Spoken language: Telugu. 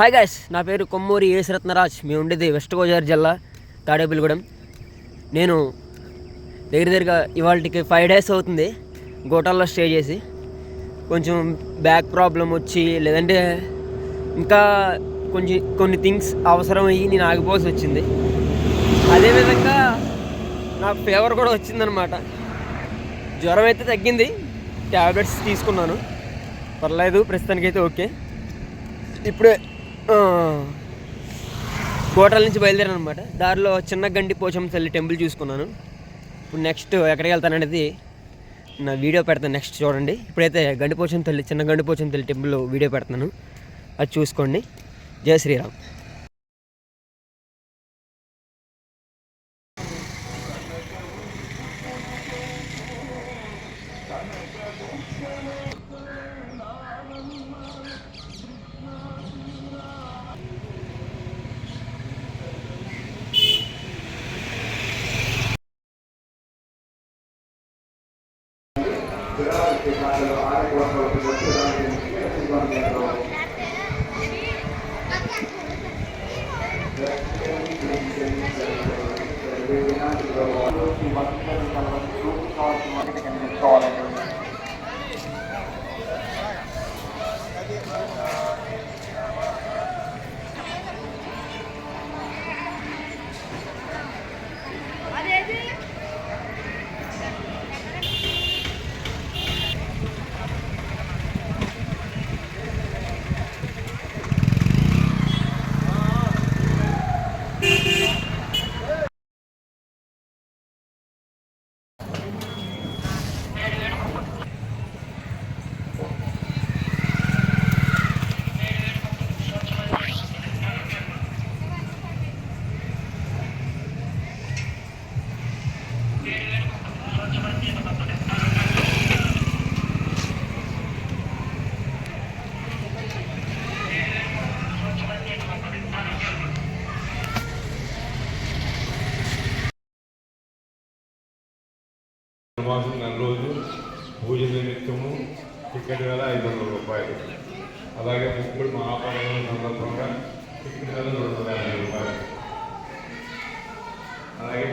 హాయ్ గాయ్స్, నా పేరు కొమ్మూరి ఏఎస్ రత్నరాజ్. మేము ఉండేది వెస్ట్ గోదావరి జిల్లా తాడేపల్లిగూడెం. నేను దగ్గరగా ఇవాళకి 5 days అవుతుంది గోటాల్లో స్టే చేసి. కొంచెం బ్యాక్ ప్రాబ్లం వచ్చి, లేదంటే ఇంకా కొన్ని థింగ్స్ అవసరమయ్యి నేను ఆగిపోవాల్సి వచ్చింది. అదేవిధంగా నాకు ఫీవర్ కూడా వచ్చిందనమాట. జ్వరం అయితే తగ్గింది, ట్యాబ్లెట్స్ తీసుకున్నాను, పర్లేదు, ప్రస్తుతానికైతే ఓకే. ఇప్పుడే కోటల నుంచి బయలుదేరాను అనమాట. దారిలో చిన్న గండి పోచమ్మ తల్లి టెంపుల్ చూసుకున్నాను. ఇప్పుడు నెక్స్ట్ ఎక్కడికి వెళ్తాననేది నా వీడియో పెడతాను, నెక్స్ట్ చూడండి. ఇప్పుడైతే చిన్న గండి పోచమ్మ తల్లి టెంపుల్ వీడియో పెడతాను, అది చూసుకోండి. జై శ్రీరామ్. మాసం నెల రోజు పూజ నిమిత్తము టికెట్ వేల 500 రూపాయలు. అలాగే ముప్పుడు మహాపర్వం సందర్భంగా టికెట్ వేల 250 రూపాయలు. అలాగే